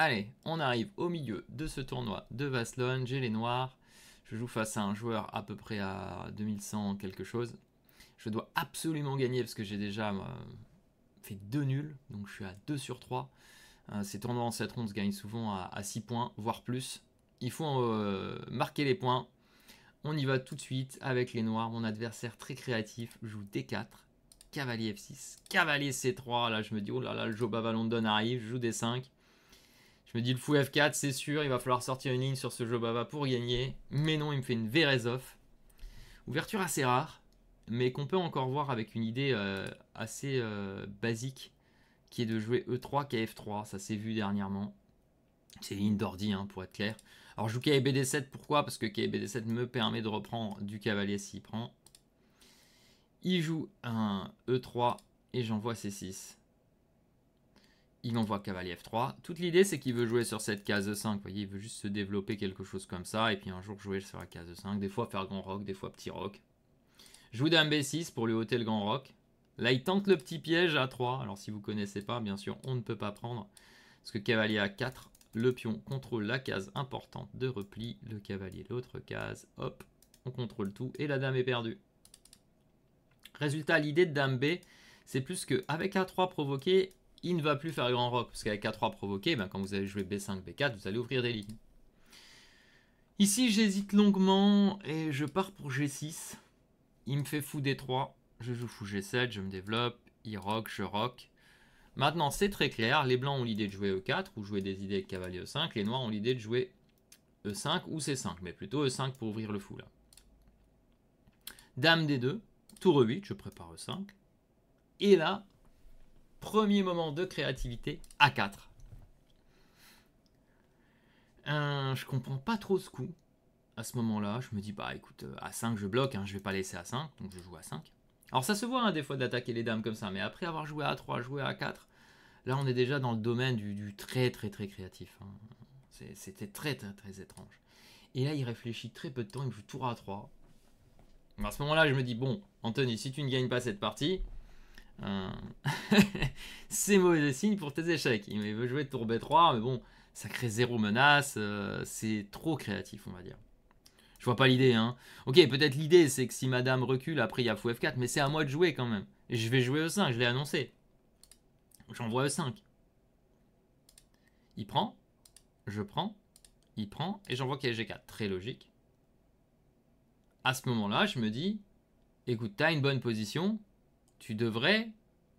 Allez, on arrive au milieu de ce tournoi de Vaslon. J'ai les noirs. Je joue face à un joueur à peu près à 2100 quelque chose. Je dois absolument gagner parce que j'ai déjà fait 2 nuls. Donc je suis à 2 sur 3. Ces tournois en 7 rondes se gagnent souvent à 6 points, voire plus. Il faut marquer les points. On y va tout de suite avec les noirs. Mon adversaire très créatif joue D4, cavalier F6, cavalier C3. Là je me dis, oh là là, le Jobava London arrive, je joue D5. Je me dis, le fou F4, c'est sûr, il va falloir sortir une ligne sur ce Jobava pour gagner. Mais non, il me fait une Verezov. Ouverture assez rare, mais qu'on peut encore voir avec une idée assez basique, qui est de jouer E3, KF3. Ça s'est vu dernièrement. C'est une ligne d'ordi, hein, pour être clair. Alors je joue KBD7, pourquoi? Parce que KBD7 me permet de reprendre du cavalier s'il prend. Il joue un E3 et j'envoie C6. Il envoie cavalier F3. Toute l'idée, c'est qu'il veut jouer sur cette case 5. Vous voyez, il veut juste se développer quelque chose comme ça. Et puis un jour jouer sur la case 5. Des fois faire grand roc, des fois petit roc. Joue dame B6 pour lui ôter le grand roc. Là, il tente le petit piège à 3. Alors si vous ne connaissez pas, bien sûr, on ne peut pas prendre. Parce que cavalier à 4, le pion contrôle la case importante de repli. Le cavalier l'autre case. Hop, on contrôle tout. Et la dame est perdue. Résultat, l'idée de dame B, c'est plus qu'avec A3 provoqué, il ne va plus faire grand roc. Parce qu'avec A3 provoqué, ben, quand vous allez jouer B5, B4, vous allez ouvrir des lignes. Ici, j'hésite longuement et je pars pour G6. Il me fait fou D3. Je joue fou G7, je me développe. Il rock, je rock. Maintenant, c'est très clair. Les blancs ont l'idée de jouer E4 ou jouer des idées avec cavalier E5. Les noirs ont l'idée de jouer E5 ou C5. Mais plutôt E5 pour ouvrir le fou là. Dame D2. Tour E8, je prépare E5. Et là, premier moment de créativité, A4. Je comprends pas trop ce coup. À ce moment-là, je me dis, bah écoute, A5 je bloque, hein, je vais pas laisser A5, donc je joue A5. Alors ça se voit hein, des fois d'attaquer les dames comme ça, mais après avoir joué A3, joué A4, là on est déjà dans le domaine du très très très créatif. Hein. C'était très très très étrange. Et là il réfléchit très peu de temps, il me joue tour A3. À ce moment-là je me dis, bon, Anthony, si tu ne gagnes pas cette partie, c'est mauvais signe pour tes échecs. Il veut jouer tour B3, mais bon, ça crée zéro menace, c'est trop créatif on va dire. Je vois pas l'idée, hein. Ok, peut-être l'idée, c'est que si madame recule, après il y a fou F4, mais c'est à moi de jouer quand même. Et je vais jouer E5, je l'ai annoncé. J'envoie E5. Il prend, je prends, il prend, et j'envoie G4. Très logique. À ce moment-là, je me dis, écoute, t'as une bonne position, tu devrais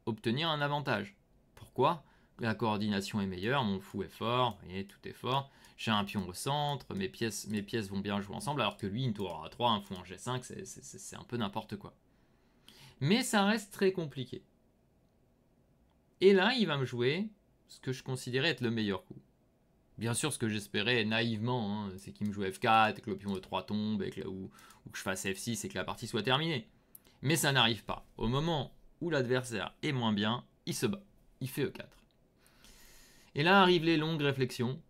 obtenir un avantage. Pourquoi? La coordination est meilleure, mon fou est fort, vous voyez, tout est fort. J'ai un pion au centre, mes pièces vont bien jouer ensemble, alors que lui, une tour à 3, un fou en G5, c'est un peu n'importe quoi. Mais ça reste très compliqué. Et là, il va me jouer ce que je considérais être le meilleur coup. Bien sûr, ce que j'espérais naïvement, hein, c'est qu'il me joue F4, que le pion E3 tombe, ou que je fasse F6 et que la partie soit terminée. Mais ça n'arrive pas. Au moment où l'adversaire est moins bien, il se bat. Il fait E4. Et là arrivent les longues réflexions.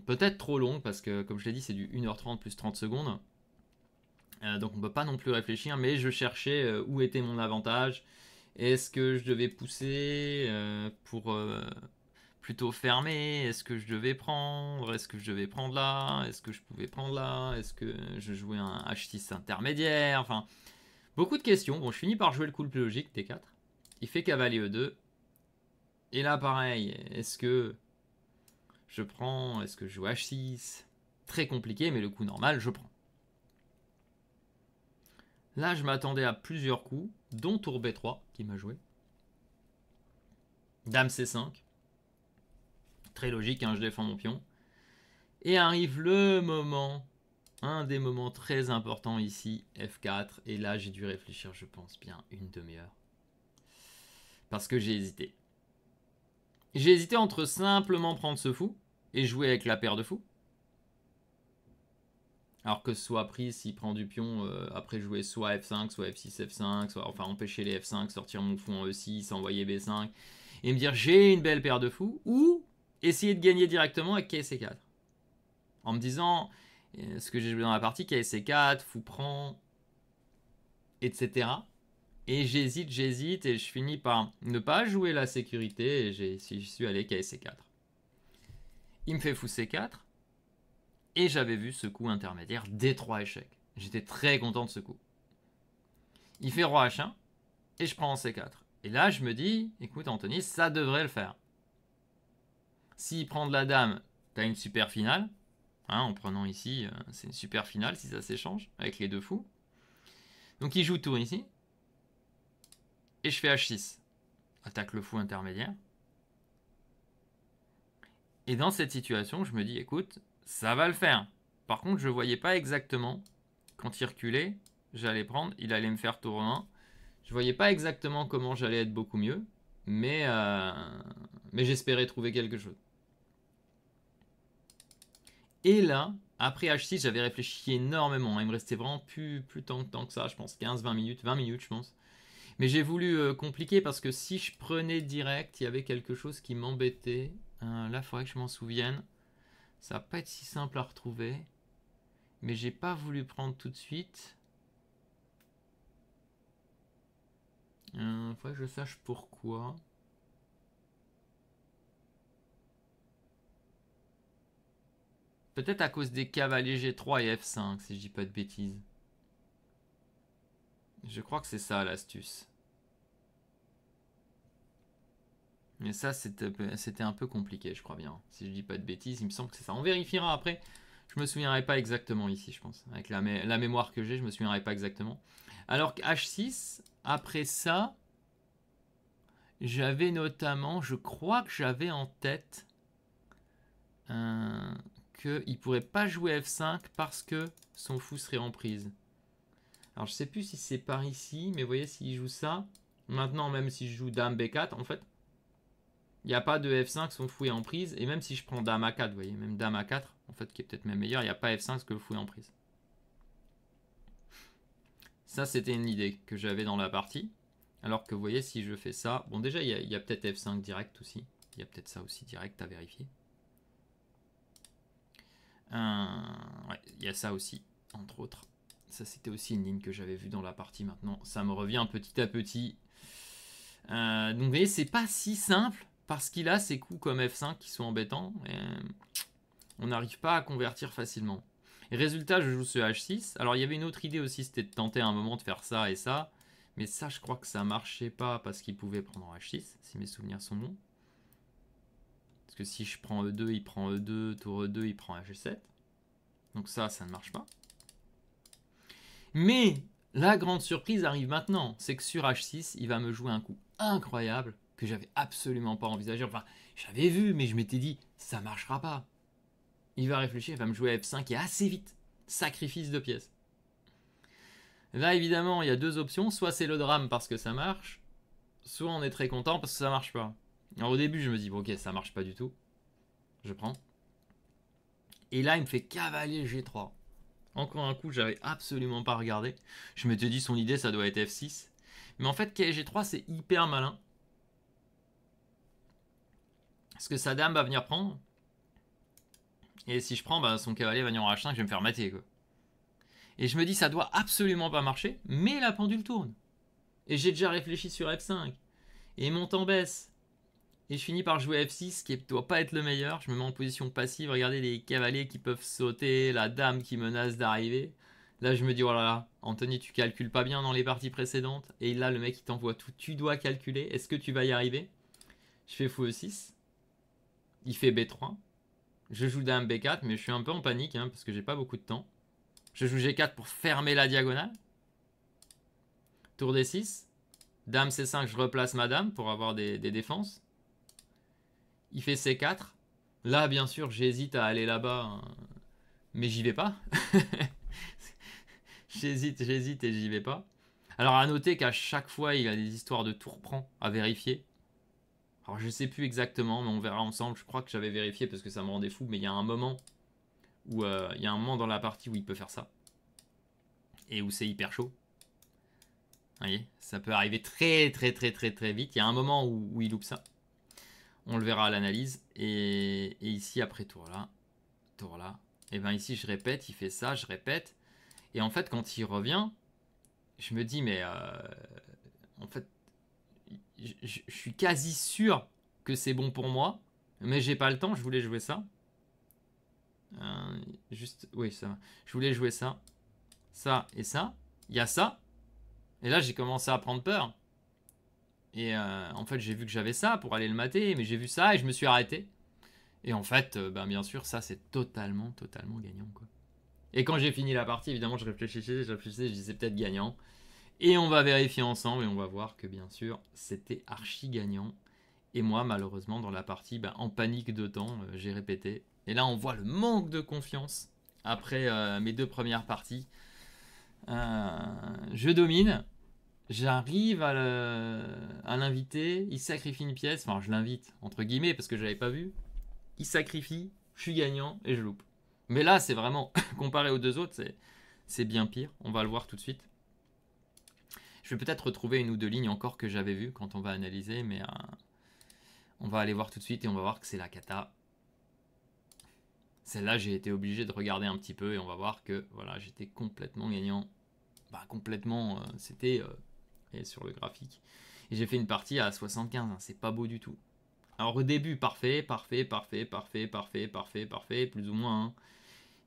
Peut-être trop longues, parce que, comme je l'ai dit, c'est du 1h30 plus 30 secondes. Donc on ne peut pas non plus réfléchir, mais je cherchais où était mon avantage. Est-ce que je devais pousser pour plutôt fermer? Est-ce que je devais prendre? Est-ce que je devais prendre là? Est-ce que je pouvais prendre là? Est-ce que je jouais un H6 intermédiaire? Enfin, beaucoup de questions. Bon, je finis par jouer le coup le plus logique, T4. Il fait cavalier E2. Et là, pareil, est-ce que je prends? Est-ce que je joue H6? Très compliqué, mais le coup normal, je prends. Là, je m'attendais à plusieurs coups, dont tour B3 qui m'a joué. Dame C5. Très logique, hein, je défends mon pion. Et arrive le moment, un des moments très importants ici, F4. Et là, j'ai dû réfléchir, je pense, bien une demi-heure. Parce que j'ai hésité. J'ai hésité entre simplement prendre ce fou et jouer avec la paire de fous. Alors que ce soit pris s'il prend du pion, après jouer soit F5, soit F6, F5, soit enfin empêcher les F5, sortir mon fou en E6, envoyer B5, et me dire j'ai une belle paire de fous, ou essayer de gagner directement avec KC4. En me disant, ce que j'ai joué dans la partie, KC4, fou prend, etc. Et j'hésite, et je finis par ne pas jouer la sécurité, et j'y suis allé KC4. Il me fait fou C4. Et j'avais vu ce coup intermédiaire D3 échec. J'étais très content de ce coup. Il fait roi H1 et je prends en C4. Et là, je me dis, écoute Anthony, ça devrait le faire. S'il prend de la dame, t'as une super finale. Hein, en prenant ici, c'est une super finale si ça s'échange avec les deux fous. Donc il joue tour ici. Et je fais H6. Attaque le fou intermédiaire. Et dans cette situation, je me dis, écoute, ça va le faire. Par contre, je ne voyais pas exactement, quand il reculait, j'allais prendre, il allait me faire tour 1. Je ne voyais pas exactement comment j'allais être beaucoup mieux, mais j'espérais trouver quelque chose. Et là, après H6, j'avais réfléchi énormément. Il me restait vraiment plus tant que ça, je pense 15-20 minutes, 20 minutes, je pense. Mais j'ai voulu compliquer parce que si je prenais direct, il y avait quelque chose qui m'embêtait. Là, il faudrait que je m'en souvienne. Ça va pas être si simple à retrouver. Mais j'ai pas voulu prendre tout de suite. Faudrait que je sache pourquoi. Peut-être à cause des cavaliers G3 et F5, si je dis pas de bêtises. Je crois que c'est ça l'astuce. Mais ça, c'était un peu compliqué, je crois bien. Si je dis pas de bêtises, il me semble que c'est ça. On vérifiera après. Je me souviendrai pas exactement ici, je pense. Avec la mémoire que j'ai, je me souviendrai pas exactement. Alors que H6, après ça, j'avais notamment, je crois que j'avais en tête qu'il pourrait pas jouer F5 parce que son fou serait en prise. Alors je sais plus si c'est par ici, mais vous voyez, s'il joue ça, maintenant même si je joue Dame B4, en fait, il n'y a pas de F5, son fou est en prise. Et même si je prends Dame A4, vous voyez, même Dame A4, en fait, qui est peut-être même meilleur, il n'y a pas F5 parce que le fou est en prise. Ça, c'était une idée que j'avais dans la partie. Alors que vous voyez, si je fais ça, bon déjà, il y a peut-être F5 direct aussi. Il y a peut-être ça aussi direct à vérifier. Ouais, il y a ça aussi, entre autres. Ça, c'était aussi une ligne que j'avais vue dans la partie maintenant. Ça me revient petit à petit. Donc, vous voyez, c'est pas si simple parce qu'il a ces coups comme F5 qui sont embêtants. Et on n'arrive pas à convertir facilement. Et résultat, je joue ce H6. Alors, il y avait une autre idée aussi, c'était de tenter à un moment de faire ça et ça. Mais ça, je crois que ça marchait pas parce qu'il pouvait prendre en H6, si mes souvenirs sont bons. Parce que si je prends E2, il prend E2, tour E2, il prend H7. Donc ça ne marche pas. Mais la grande surprise arrive maintenant. C'est que sur H6, il va me jouer un coup incroyable que j'avais absolument pas envisagé. Enfin, j'avais vu, mais je m'étais dit, ça marchera pas. Il va réfléchir, il va me jouer F5 et assez vite. Sacrifice de pièces. Là, évidemment, il y a deux options. Soit c'est le drame parce que ça marche, soit on est très content parce que ça marche pas. Alors au début, je me dis, bon, ok, ça marche pas du tout. Je prends. Et là, il me fait cavalier G3. Encore un coup, j'avais absolument pas regardé. Je m'étais dit, son idée, ça doit être F6. Mais en fait, cavalier G3, c'est hyper malin. Parce que sa dame va venir prendre. Et si je prends, bah, son cavalier va venir en H5, je vais me faire mater, quoi. Et je me dis, ça doit absolument pas marcher. Mais la pendule tourne. Et j'ai déjà réfléchi sur F5. Et mon temps baisse. Et je finis par jouer F6, qui ne doit pas être le meilleur. Je me mets en position passive. Regardez les cavaliers qui peuvent sauter, la dame qui menace d'arriver. Là, je me dis, oh là là, Anthony, tu calcules pas bien dans les parties précédentes. Et là, le mec, il t'envoie tout. Tu dois calculer. Est-ce que tu vas y arriver? Je fais fou E6. Il fait B3. Je joue Dame B4, mais je suis un peu en panique, hein, parce que j'ai pas beaucoup de temps. Je joue G4 pour fermer la diagonale. Tour D6. Dame C5, je replace ma dame pour avoir des défenses. Il fait C4. Là, bien sûr, j'hésite à aller là-bas, mais j'y vais pas. j'hésite et j'y vais pas. Alors, à noter qu'à chaque fois, il y a des histoires de tour prend à vérifier. Alors, je sais plus exactement, mais on verra ensemble. Je crois que j'avais vérifié parce que ça me rendait fou, mais il y a un moment où il y a un moment dans la partie où il peut faire ça et où c'est hyper chaud. Vous voyez, ça peut arriver très vite. Il y a un moment où il loupe ça. On le verra à l'analyse. Et ici, après tour là, et bien ici, je répète, il fait ça, je répète. Et en fait, quand il revient, je me dis, mais en fait, je suis quasi sûr que c'est bon pour moi. Mais j'ai pas le temps, je voulais jouer ça. Juste, oui, ça va. Je voulais jouer ça. Ça et ça. Il y a ça. Et là, j'ai commencé à prendre peur. Et en fait, j'ai vu que j'avais ça pour aller le mater. Mais j'ai vu ça et je me suis arrêté. Et en fait, ben, bien sûr, ça, c'est totalement gagnant, quoi. Et quand j'ai fini la partie, évidemment, je réfléchissais, je disais peut-être gagnant. Et on va vérifier ensemble et on va voir que, bien sûr, c'était archi gagnant. Et moi, malheureusement, dans la partie, ben, en panique de temps, j'ai répété. Et là, on voit le manque de confiance après mes 2 premières parties. Je domine. J'arrive à l'inviter. Il sacrifie une pièce. Enfin, je l'invite, entre guillemets, parce que je l'avais pas vu. Il sacrifie. Je suis gagnant et je loupe. Mais là, c'est vraiment, comparé aux 2 autres, c'est bien pire. On va le voir tout de suite. Je vais peut-être retrouver 1 ou 2 lignes encore que j'avais vues quand on va analyser, mais on va aller voir tout de suite et on va voir que c'est la cata. Celle-là, j'ai été obligé de regarder un petit peu et on va voir que voilà, j'étais complètement gagnant. Bah, complètement, c'était sur le graphique. Et j'ai fait une partie à 75, hein, c'est pas beau du tout. Alors au début, parfait, plus ou moins. Hein.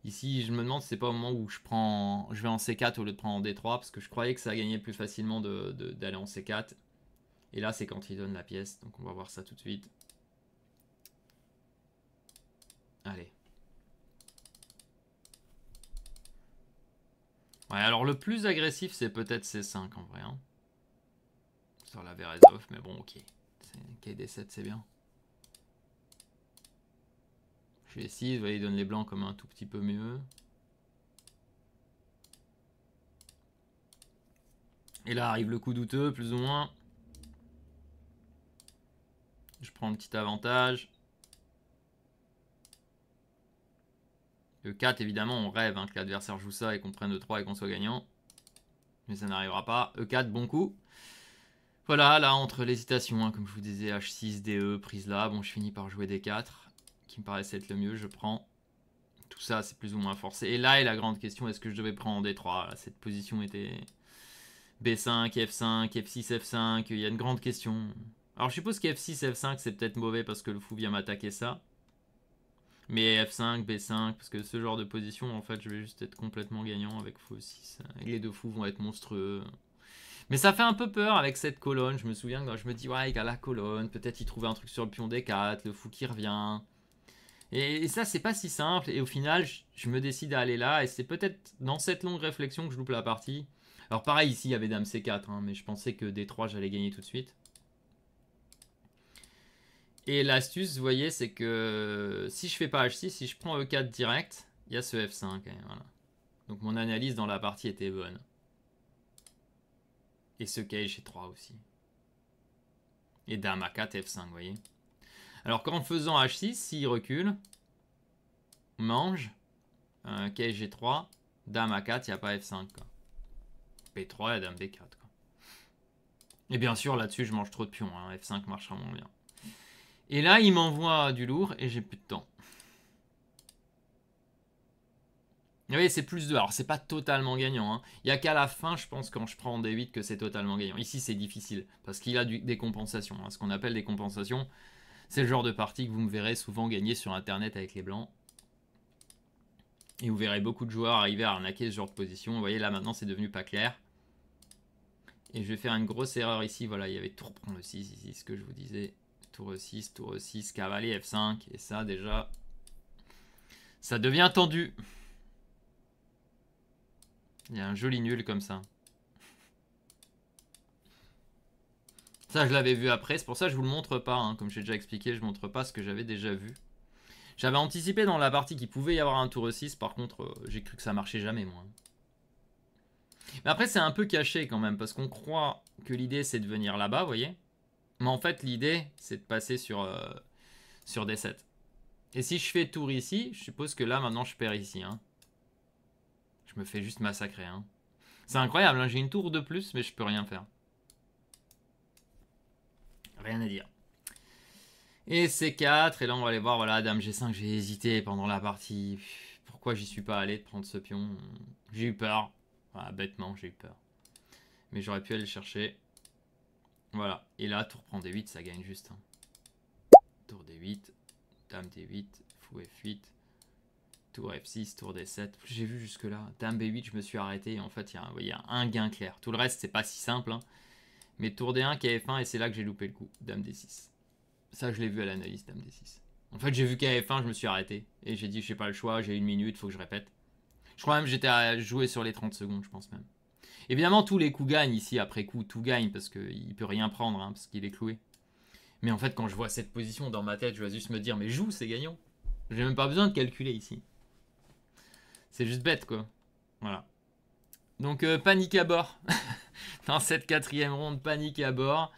Ici, je me demande si c'est pas au moment où je vais en C4 au lieu de prendre en D3, parce que je croyais que ça gagnait plus facilement d'aller en C4. Et là, c'est quand il donne la pièce, donc on va voir ça tout de suite. Allez. Ouais, alors le plus agressif, c'est peut-être C5 en vrai. Hein. Sur la Verezov, mais bon, ok. KD7, c'est bien. Je vais 6, vous voyez, il donne les blancs comme un tout petit peu mieux. Et là arrive le coup douteux, plus ou moins. Je prends un petit avantage. E4, évidemment, on rêve hein, que l'adversaire joue ça et qu'on prenne E3 et qu'on soit gagnant. Mais ça n'arrivera pas. E4, bon coup. Voilà, là, entre l'hésitation, hein, comme je vous disais, H6, DE, prise là. Bon, je finis par jouer D4, qui me paraissait être le mieux. Je prends. Tout ça, c'est plus ou moins forcé. Et là est la grande question, est-ce que je devais prendre D3 là, cette position était B5, F5, F6, F5. Il y a une grande question. Alors, je suppose qu'F6, F5, c'est peut-être mauvais parce que le fou vient m'attaquer ça. Mais F5, B5, parce que ce genre de position, en fait, je vais juste être complètement gagnant avec fou 6. Et les 2 fous vont être monstrueux. Mais ça fait un peu peur avec cette colonne. Je me souviens quand je me dis, ouais, il a la colonne. Peut-être il trouvait un truc sur le pion D4, le fou qui revient. Et ça, c'est pas si simple. Et au final, je me décide à aller là. Et c'est peut-être dans cette longue réflexion que je loupe la partie. Alors, pareil, ici, il y avait Dame C4. Hein, mais je pensais que D3, j'allais gagner tout de suite. Et l'astuce, vous voyez, c'est que si je fais pas H6, si je prends E4 direct, il y a ce F5. Voilà. Donc mon analyse dans la partie était bonne. Et ce cage G3 aussi. Et Dame A4, F5, vous voyez. Alors qu'en faisant H6, s'il recule, mange, cage G3, Dame A4, il n'y a pas F5. Quoi. P3 et Dame D4. Quoi. Et bien sûr, là-dessus, je mange trop de pions. Hein. F5 marchera moins bien. Et là, il m'envoie du lourd et j'ai plus de temps. Vous voyez, c'est plus 2. Alors, c'est pas totalement gagnant. Hein. Il n'y a qu'à la fin, je pense, quand je prends en D8, que c'est totalement gagnant. Ici, c'est difficile. Parce qu'il a des compensations. Hein. Ce qu'on appelle des compensations, c'est le genre de partie que vous me verrez souvent gagner sur Internet avec les blancs. Et vous verrez beaucoup de joueurs arriver à arnaquer ce genre de position. Vous voyez, là, maintenant, c'est devenu pas clair. Et je vais faire une grosse erreur ici. Voilà, il y avait tour prendre le 6 ici, ce que je vous disais. Tour E6, cavalier F5. Et ça, déjà, ça devient tendu. Il y a un joli nul comme ça. Ça, je l'avais vu après. C'est pour ça que je vous le montre pas. Hein. Comme j'ai déjà expliqué, je montre pas ce que j'avais déjà vu. J'avais anticipé dans la partie qu'il pouvait y avoir un tour E6. Par contre, j'ai cru que ça marchait jamais, moi. Mais après, c'est un peu caché quand même. Parce qu'on croit que l'idée, c'est de venir là-bas, vous voyez. Mais en fait, l'idée, c'est de passer sur D7. Et si je fais tour ici, je suppose que là, maintenant, je perds ici. Hein. Je me fais juste massacrer. Hein. C'est incroyable. Hein. J'ai une tour de plus, mais je peux rien faire. Rien à dire. Et C4, et là on va aller voir, voilà, Dame G5, j'ai hésité pendant la partie. Pourquoi j'y suis pas allé de prendre ce pion? J'ai eu peur. Voilà, bêtement, j'ai eu peur. Mais j'aurais pu aller le chercher. Voilà. Et là, tour prend D8, ça gagne juste. Hein. Tour D8, Dame D8, fou F8. Tour F6, tour D7. J'ai vu jusque là. Dame B8, je me suis arrêté. Et en fait, il y a un gain clair. Tout le reste, c'est pas si simple. Hein. Mais tour D1, KF1, et c'est là que j'ai loupé le coup. Dame D6. Ça, je l'ai vu à l'analyse, Dame D6. En fait, j'ai vu KF1, je me suis arrêté. Et j'ai dit, j'ai pas le choix, j'ai 1 minute, faut que je répète. Je crois même que j'étais à jouer sur les 30 secondes, je pense même. Évidemment, tous les coups gagnent ici, après coup, tout gagne, parce qu'il peut rien prendre, hein, parce qu'il est cloué. Mais en fait, quand je vois cette position dans ma tête, je vais juste me dire, mais joue, c'est gagnant. J'ai même pas besoin de calculer ici. C'est juste bête, quoi. Voilà. Donc, panique à bord. Dans cette 4e ronde, panique à bord.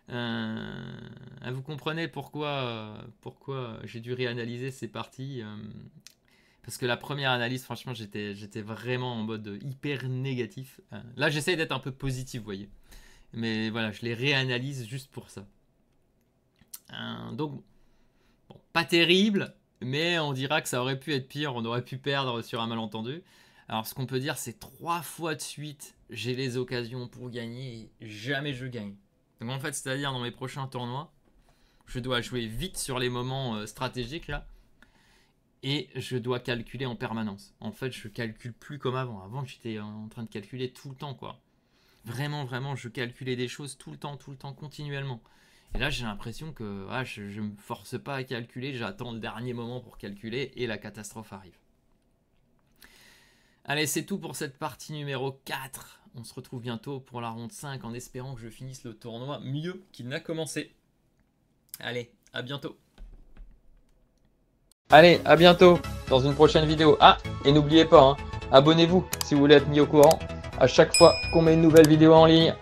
Vous comprenez pourquoi j'ai dû réanalyser ces parties. Parce que la première analyse, franchement, j'étais vraiment en mode hyper négatif. Là, j'essaye d'être un peu positif, vous voyez. Mais voilà, je les réanalyse juste pour ça. Donc, bon, pas terrible, mais on dira que ça aurait pu être pire. On aurait pu perdre sur un malentendu. Alors, ce qu'on peut dire, c'est 3 fois de suite, j'ai les occasions pour gagner et jamais je gagne. Donc, en fait, c'est-à-dire dans mes prochains tournois, je dois jouer vite sur les moments stratégiques, là. Et je dois calculer en permanence. En fait, je calcule plus comme avant. Avant, j'étais en train de calculer tout le temps, quoi. Vraiment, vraiment, je calculais des choses tout le temps, continuellement. Et là, j'ai l'impression que je me force pas à calculer, j'attends le dernier moment pour calculer et la catastrophe arrive. Allez, c'est tout pour cette partie numéro 4. On se retrouve bientôt pour la ronde 5 en espérant que je finisse le tournoi mieux qu'il n'a commencé. Allez, à bientôt. Allez, à bientôt dans une prochaine vidéo. Ah, et n'oubliez pas, hein, abonnez-vous si vous voulez être mis au courant à chaque fois qu'on met une nouvelle vidéo en ligne.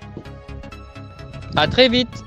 À très vite.